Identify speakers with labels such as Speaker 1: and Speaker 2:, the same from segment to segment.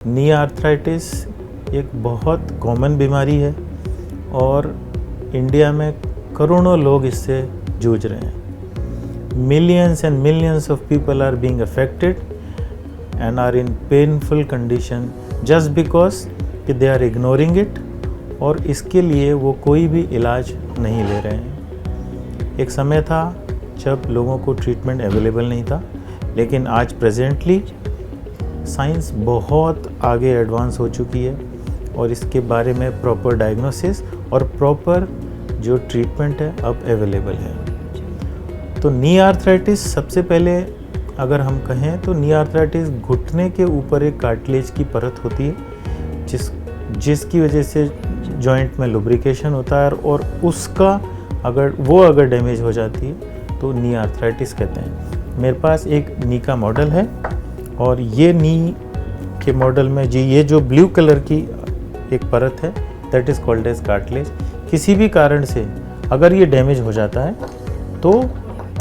Speaker 1: नी arthritis एक बहुत common बीमारी है और इंडिया में करोड़ों लोग इससे जूझ रहे हैं। Millions and millions of people are being affected and are in painful condition just because कि दे आर इग्नोरिंग इट और इसके लिए वो कोई भी इलाज नहीं ले रहे हैं। एक समय था जब लोगों को ट्रीटमेंट अवेलेबल नहीं था, लेकिन आज प्रेजेंटली साइंस बहुत आगे एडवांस हो चुकी है और इसके बारे में प्रॉपर डायग्नोसिस और प्रॉपर जो ट्रीटमेंट है अब अवेलेबल है। तो नी आर्थराइटिस सबसे पहले अगर हम कहें तो नी आर्थराइटिस घुटने के ऊपर एक कार्टिलेज की परत होती है जिसकी वजह से जॉइंट में लुब्रिकेशन होता है और उसका अगर डैमेज हो जाती है तो नी आर्थराइटिस कहते हैं। मेरे पास एक नी का मॉडल है और ये नी के मॉडल में ये जो ब्लू कलर की एक परत है that is called as cartilage. किसी भी कारण से अगर ये डैमेज हो जाता है तो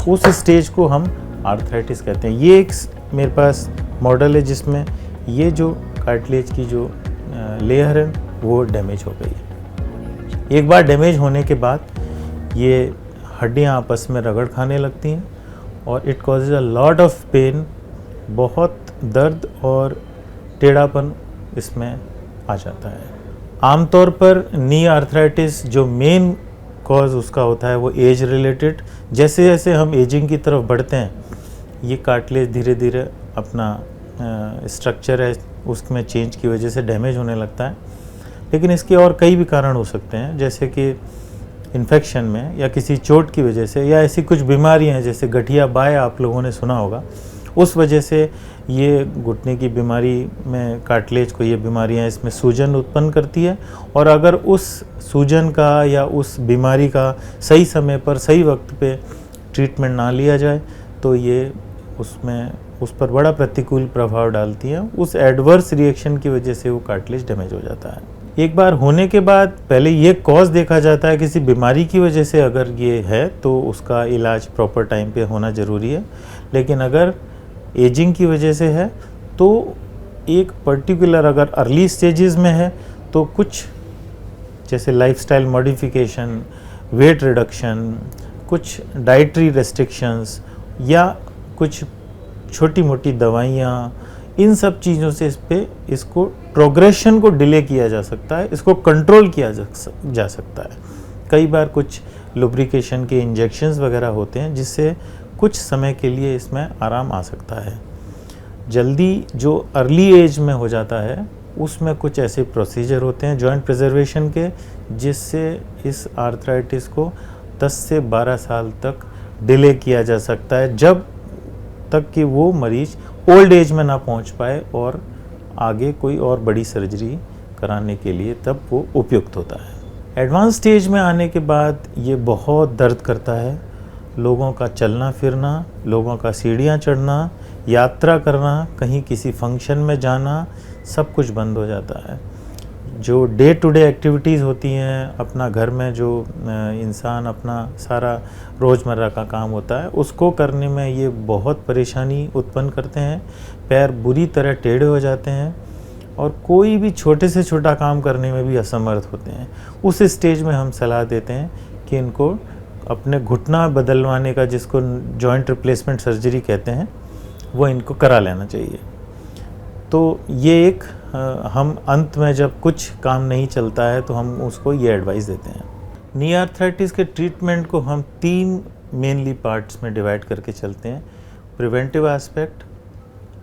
Speaker 1: उस स्टेज को हम आर्थराइटिस कहते हैं। ये एक मेरे पास मॉडल है जिसमें ये जो कार्टिलेज की जो लेयर है वो डैमेज हो गई है। एक बार डैमेज होने के बाद ये हड्डियाँ आपस में रगड़ खाने लगती हैं और it causes a lot of pain, बहुत दर्द और टेढ़ापन इसमें आ जाता है। आमतौर पर नी आर्थराइटिस जो मेन कॉज उसका होता है वो एज रिलेटेड। जैसे जैसे हम एजिंग की तरफ बढ़ते हैं ये कार्टिलेज धीरे धीरे अपना स्ट्रक्चर है उसमें चेंज की वजह से डैमेज होने लगता है। लेकिन इसके और कई भी कारण हो सकते हैं, जैसे कि इन्फेक्शन में या किसी चोट की वजह से या ऐसी कुछ बीमारियां हैं जैसे गठिया बाय आप लोगों ने सुना होगा, उस वजह से ये घुटने की बीमारी में कार्टिलेज को ये बीमारियां इसमें सूजन उत्पन्न करती है और अगर उस सूजन का या उस बीमारी का सही समय पर सही वक्त पे ट्रीटमेंट ना लिया जाए तो ये उस पर बड़ा प्रतिकूल प्रभाव डालती है। उस एडवर्स रिएक्शन की वजह से वो कार्टिलेज डैमेज हो जाता है। एक बार होने के बाद पहले ये कॉज देखा जाता है, किसी बीमारी की वजह से अगर ये है तो उसका इलाज प्रॉपर टाइम पे होना ज़रूरी है। लेकिन अगर एजिंग की वजह से है तो एक पर्टिकुलर अगर अर्ली स्टेजेस में है तो कुछ जैसे लाइफस्टाइल मॉडिफिकेशन, वेट रिडक्शन, कुछ डाइटरी रेस्ट्रिक्शंस या कुछ छोटी मोटी दवाइयाँ, इन सब चीज़ों से इसको प्रोग्रेशन को डिले किया जा सकता है, इसको कंट्रोल किया जा सकता है। कई बार कुछ लुब्रिकेशन के इंजेक्शंस वगैरह होते हैं जिससे कुछ समय के लिए इसमें आराम आ सकता है। जल्दी जो अर्ली एज में हो जाता है उसमें कुछ ऐसे प्रोसीजर होते हैं जॉइंट प्रिजर्वेशन के जिससे इस आर्थराइटिस को 10 से 12 साल तक डिले किया जा सकता है, जब तक कि वो मरीज ओल्ड एज में ना पहुंच पाए और आगे कोई और बड़ी सर्जरी कराने के लिए तब वो उपयुक्त होता है। एडवांस स्टेज में आने के बाद ये बहुत दर्द करता है। लोगों का चलना फिरना, लोगों का सीढ़ियाँ चढ़ना, यात्रा करना, कहीं किसी फंक्शन में जाना, सब कुछ बंद हो जाता है। जो डे टू डे एक्टिविटीज़ होती हैं, अपना घर में जो इंसान अपना सारा रोज़मर्रा का काम होता है उसको करने में ये बहुत परेशानी उत्पन्न करते हैं। पैर बुरी तरह टेढ़े हो जाते हैं और कोई भी छोटे से छोटा काम करने में भी असमर्थ होते हैं। उस स्टेज में हम सलाह देते हैं कि इनको अपने घुटना बदलवाने का, जिसको जॉइंट रिप्लेसमेंट सर्जरी कहते हैं, वो इनको करा लेना चाहिए। तो ये एक हम अंत में जब कुछ काम नहीं चलता है तो हम उसको ये एडवाइस देते हैं। नी आर्थराइटिस के ट्रीटमेंट को हम 3 मेनली पार्ट्स में डिवाइड करके चलते हैं। प्रिवेंटिव एस्पेक्ट,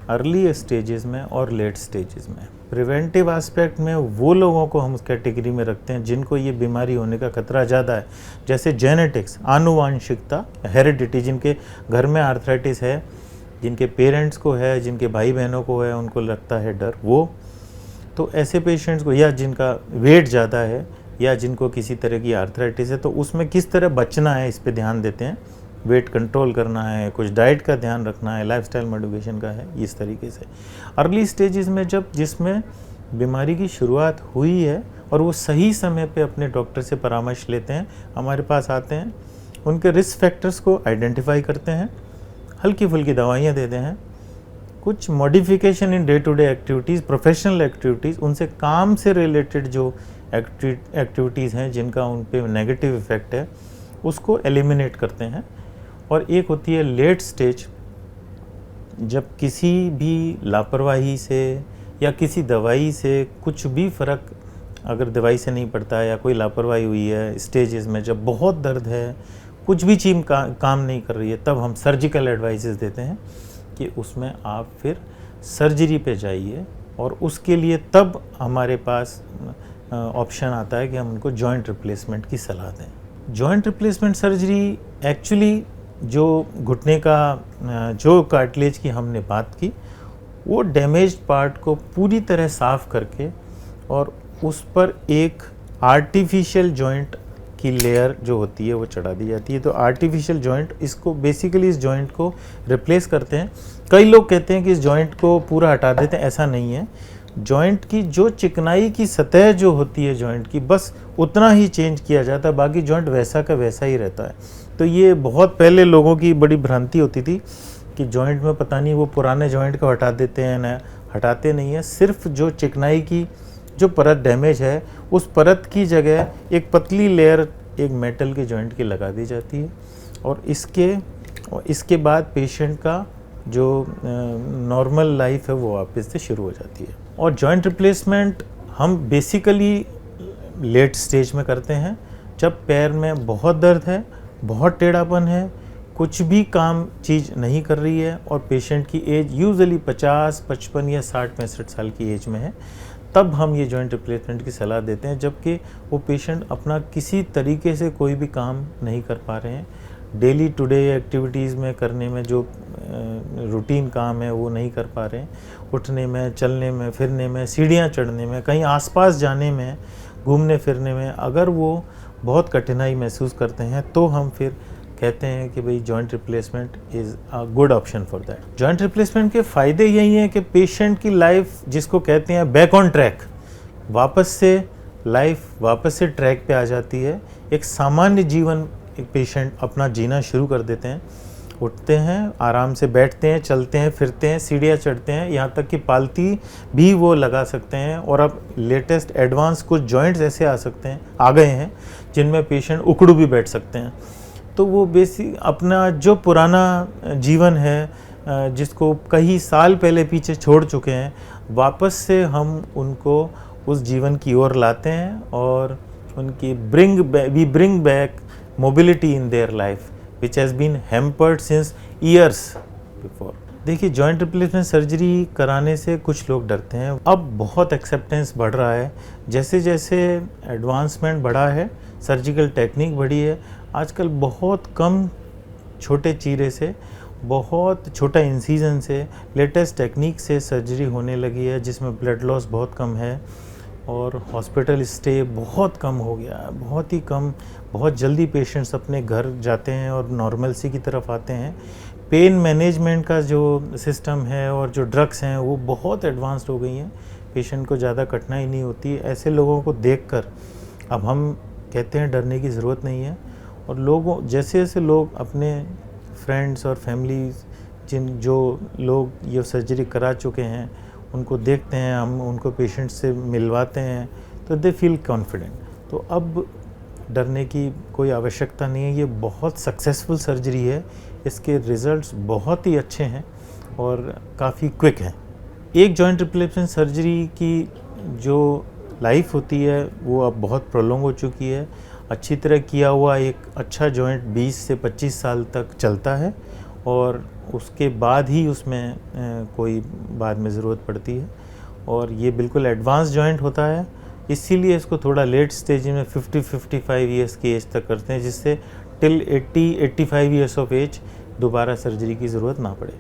Speaker 1: अर्ली स्टेजेस में और लेट स्टेजेस में। प्रिवेंटिव एस्पेक्ट में वो लोगों को हम उस कैटेगरी में रखते हैं जिनको ये बीमारी होने का खतरा ज़्यादा है, जैसे जेनेटिक्स, आनुवांशिकता, हेरिडिटी, जिनके घर में आर्थराइटिस है, जिनके पेरेंट्स को है, जिनके भाई बहनों को है, उनको लगता है डर, वो तो ऐसे पेशेंट्स को, या जिनका वेट ज़्यादा है या जिनको किसी तरह की आर्थराइटिस है, तो उसमें किस तरह बचना है इस पे ध्यान देते हैं। वेट कंट्रोल करना है, कुछ डाइट का ध्यान रखना है, लाइफस्टाइल मॉडिफिकेशन का है, इस तरीके से। अर्ली स्टेजेस में जिसमें बीमारी की शुरुआत हुई है और वो सही समय पे अपने डॉक्टर से परामर्श लेते हैं, हमारे पास आते हैं, उनके रिस्क फैक्टर्स को आइडेंटिफाई करते हैं, हल्की फुल्की दवाइयाँ देते हैं, कुछ modification in day to day activities, professional activities, उनसे काम से रिलेटेड जो एक्टिविटीज़ हैं जिनका उन पे नेगेटिव इफ़ेक्ट है, उसको एलिमिनेट करते हैं। और एक होती है लेट स्टेज, जब किसी भी लापरवाही से या किसी दवाई से कुछ भी फ़र्क अगर दवाई से नहीं पड़ता है या कोई लापरवाही हुई है स्टेजेस में, जब बहुत दर्द है, कुछ भी चीज़ काम नहीं कर रही है, तब हम सर्जिकल एडवाइसेस देते हैं कि उसमें आप फिर सर्जरी पे जाइए। और उसके लिए तब हमारे पास ऑप्शन आता है कि हम उनको जॉइंट रिप्लेसमेंट की सलाह दें। जॉइंट रिप्लेसमेंट सर्जरी एक्चुअली जो घुटने का जो कार्टिलेज की हमने बात की, वो डैमेज्ड पार्ट को पूरी तरह साफ़ करके और उस पर एक आर्टिफिशियल जॉइंट की लेयर जो होती है वो चढ़ा दी जाती है। तो आर्टिफिशियल जॉइंट, इसको बेसिकली इस जॉइंट को रिप्लेस करते हैं। कई लोग कहते हैं कि इस जॉइंट को पूरा हटा देते हैं, ऐसा नहीं है। जॉइंट की जो चिकनाई की सतह जो होती है जॉइंट की, बस उतना ही चेंज किया जाता है, बाकी जॉइंट वैसा का वैसा ही रहता है। तो ये बहुत पहले लोगों की बड़ी भ्रांति होती थी कि जॉइंट में पता नहीं वो पुराने जॉइंट को हटा देते हैं, ना हटाते नहीं है। सिर्फ जो चिकनाई की जो परत डैमेज है, उस परत की जगह एक पतली लेयर एक मेटल के जॉइंट की लगा दी जाती है। और इसके बाद पेशेंट का जो नॉर्मल लाइफ है वो वापस से शुरू हो जाती है। और जॉइंट रिप्लेसमेंट हम बेसिकली लेट स्टेज में करते हैं, जब पैर में बहुत दर्द है, बहुत टेढ़ापन है, कुछ भी काम चीज़ नहीं कर रही है और पेशेंट की एज यूजुअली 50, 55 या 60, 65 साल की एज में है, तब हम ये जॉइंट रिप्लेसमेंट की सलाह देते हैं। जबकि वो पेशेंट अपना किसी तरीके से कोई भी काम नहीं कर पा रहे हैं, डेली टू डे एक्टिविटीज़ में करने में जो रूटीन काम है वो नहीं कर पा रहे हैं, उठने में, चलने में, फिरने में, सीढ़ियाँ चढ़ने में, कहीं आसपास जाने में, घूमने फिरने में अगर वो बहुत कठिनाई महसूस करते हैं, तो हम फिर कहते हैं कि भाई joint replacement is a good option for that. Joint replacement के फ़ायदे यही हैं कि पेशेंट की लाइफ, जिसको कहते हैं बैक ऑन ट्रैक, वापस से ट्रैक पे आ जाती है। एक सामान्य जीवन एक पेशेंट अपना जीना शुरू कर देते हैं, उठते हैं, आराम से बैठते हैं, चलते हैं, फिरते हैं, सीढ़ियाँ चढ़ते हैं, यहाँ तक कि पालती भी वो लगा सकते हैं। और अब लेटेस्ट एडवांस कुछ जॉइंट्स ऐसे आ गए हैं जिनमें पेशेंट उकड़ू भी बैठ सकते हैं। तो वो अपना जो पुराना जीवन है जिसको कई साल पहले पीछे छोड़ चुके हैं, वापस से हम उनको उस जीवन की ओर लाते हैं और उनकी we bring back mobility in their life which has been hampered since years before. देखिए, जॉइंट रिप्लेसमेंट सर्जरी कराने से कुछ लोग डरते हैं। अब बहुत एक्सेप्टेंस बढ़ रहा है, जैसे जैसे एडवांसमेंट बढ़ा है, सर्जिकल टेक्निक बढ़ी है, आजकल बहुत कम छोटे चीरे से, बहुत छोटा इंसीजन से, लेटेस्ट टेक्निक से सर्जरी होने लगी है, जिसमें ब्लड लॉस बहुत कम है और हॉस्पिटल स्टे बहुत कम हो गया है, बहुत ही कम। बहुत जल्दी पेशेंट्स अपने घर जाते हैं और नॉर्मलसी की तरफ आते हैं। पेन मैनेजमेंट का जो सिस्टम है और जो ड्रग्स हैं वो बहुत एडवांस्ड हो गई हैं, पेशेंट को ज़्यादा कठिनाई नहीं होती। ऐसे लोगों को देखकर अब हम कहते हैं डरने की ज़रूरत नहीं है। और जैसे जैसे लोग अपने फ्रेंड्स और फैमिली जो लोग ये सर्जरी करा चुके हैं उनको देखते हैं, हम उनको पेशेंट से मिलवाते हैं, तो दे फील कॉन्फिडेंट। तो अब डरने की कोई आवश्यकता नहीं है। ये बहुत सक्सेसफुल सर्जरी है, इसके रिज़ल्ट्स बहुत ही अच्छे हैं और काफ़ी क्विक हैं। एक जॉइंट रिप्लेसमेंट सर्जरी की जो लाइफ होती है वो अब बहुत प्रोलॉन्ग हो चुकी है। अच्छी तरह किया हुआ एक अच्छा जॉइंट 20 से 25 साल तक चलता है और उसके बाद ही उसमें कोई बाद में ज़रूरत पड़ती है। और ये बिल्कुल एडवांस जॉइंट होता है, इसीलिए इसको थोड़ा लेट स्टेज में 50-55 ईयर्स की एज तक करते हैं, जिससे टिल 80-85 ईयर्स ऑफ एज दोबारा सर्जरी की ज़रूरत ना पड़े।